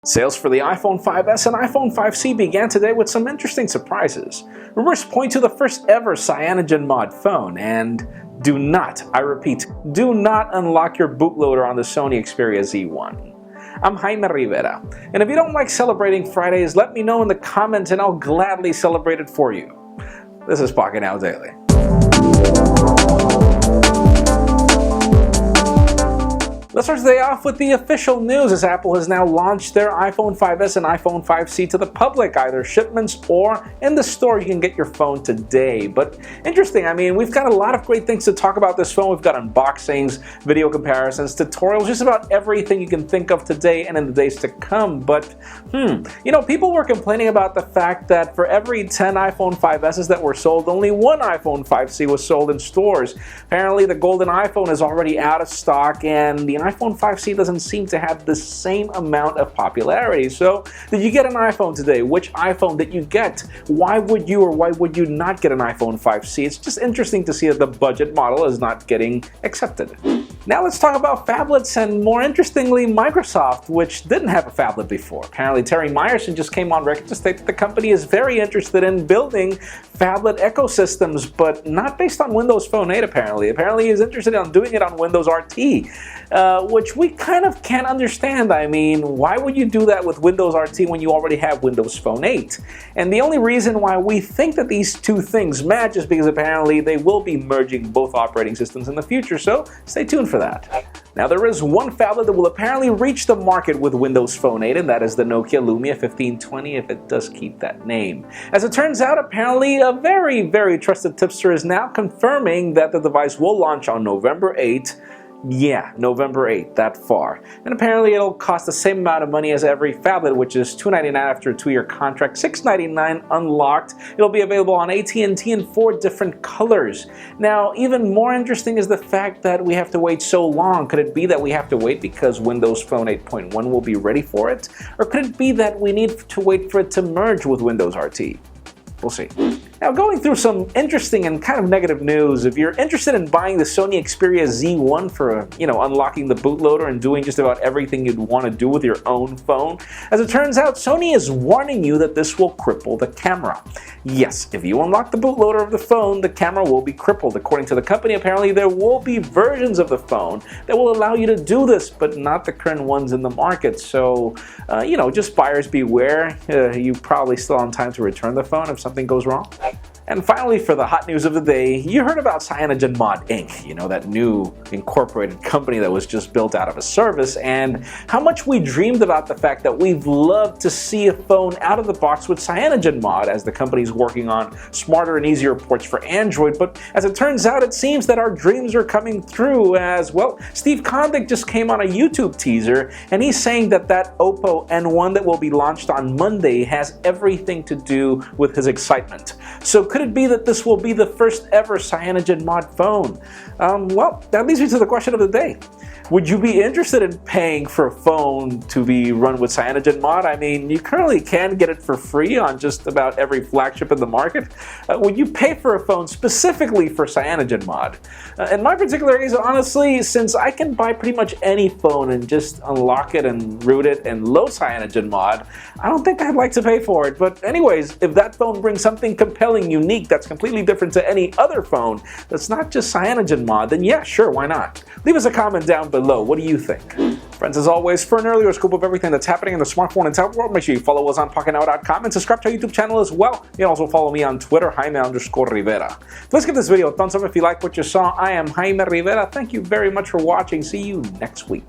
Sales for the iPhone 5S and iPhone 5C began today with some interesting surprises. Rumors point to the first ever CyanogenMod phone, and do not, I repeat, do not unlock your bootloader on the Sony Xperia Z1. I'm Jaime Rivera, and if you don't like celebrating Fridays, let me know in the comments and I'll gladly celebrate it for you. This is Pocketnow Daily. Let's start today off with the official news, as Apple has now launched their iPhone 5S and iPhone 5C to the public, either shipments or in the store. You can get your phone today. But interesting, I mean, we've got a lot of great things to talk about this phone. We've got unboxings, video comparisons, tutorials, just about everything you can think of today and in the days to come. But, you know, people were complaining about the fact that for every 10 iPhone 5Ss that were sold, only one iPhone 5C was sold in stores. Apparently, the golden iPhone is already out of stock, and the iPhone 5C doesn't seem to have the same amount of popularity. So, did you get an iPhone today? Which iPhone did you get? Why would you or why would you not get an iPhone 5C? It's just interesting to see that the budget model is not getting accepted. Now let's talk about phablets, and more interestingly, Microsoft, which didn't have a phablet before. Apparently, Terry Myerson just came on record to state that the company is very interested in building phablet ecosystems, but not based on Windows Phone 8 apparently. Apparently, he's interested in doing it on Windows RT, which we kind of can't understand. I mean, why would you do that with Windows RT when you already have Windows Phone 8? And the only reason why we think that these two things match is because apparently they will be merging both operating systems in the future, so stay tuned for that. Now, there is one phablet that will apparently reach the market with Windows Phone 8, and that is the Nokia Lumia 1520, if it does keep that name. As it turns out, apparently a very, very trusted tipster is now confirming that the device will launch on November 8th. Yeah, November 8th, that far. And apparently it'll cost the same amount of money as every phablet, which is $299 after a 2-year contract, $699 unlocked. It'll be available on AT&T in 4 different colors. Now, even more interesting is the fact that we have to wait so long. Could it be that we have to wait because Windows Phone 8.1 will be ready for it? Or could it be that we need to wait for it to merge with Windows RT? We'll see. Now, going through some interesting and kind of negative news, if you're interested in buying the Sony Xperia Z1 for, unlocking the bootloader and doing just about everything you'd want to do with your own phone, as it turns out, Sony is warning you that this will cripple the camera. Yes, if you unlock the bootloader of the phone, the camera will be crippled. According to the company, apparently there will be versions of the phone that will allow you to do this, but not the current ones in the market. So, just buyers beware. You probably still on time to return the phone if something goes wrong. And finally, for the hot news of the day, you heard about CyanogenMod Inc., that new incorporated company that was just built out of a service, and how much we dreamed about the fact that we've loved to see a phone out of the box with CyanogenMod, as the company's working on smarter and easier ports for Android. But as it turns out, it seems that our dreams are coming through, as well. Steve Kondik just came on a YouTube teaser, and he's saying that Oppo N1 that will be launched on Monday has everything to do with his excitement. So could it be that this will be the first ever CyanogenMod phone? Well, that leads me to the question of the day. Would you be interested in paying for a phone to be run with CyanogenMod? I mean, you currently can get it for free on just about every flagship in the market. Would you pay for a phone specifically for CyanogenMod? In my particular case, honestly, since I can buy pretty much any phone and just unlock it and root it and load CyanogenMod, I don't think I'd like to pay for it. But anyways, if that phone brings something compelling, unique, that's completely different to any other phone that's not just CyanogenMod, then yeah, sure, why not? Leave us a comment down below. What do you think? Friends, as always, for an earlier scoop of everything that's happening in the smartphone and tablet world, make sure you follow us on Pocketnow.com and subscribe to our YouTube channel as well. You can also follow me on Twitter, Jaime_Rivera. Please give this video a thumbs up if you like what you saw. I am Jaime Rivera. Thank you very much for watching. See you next week.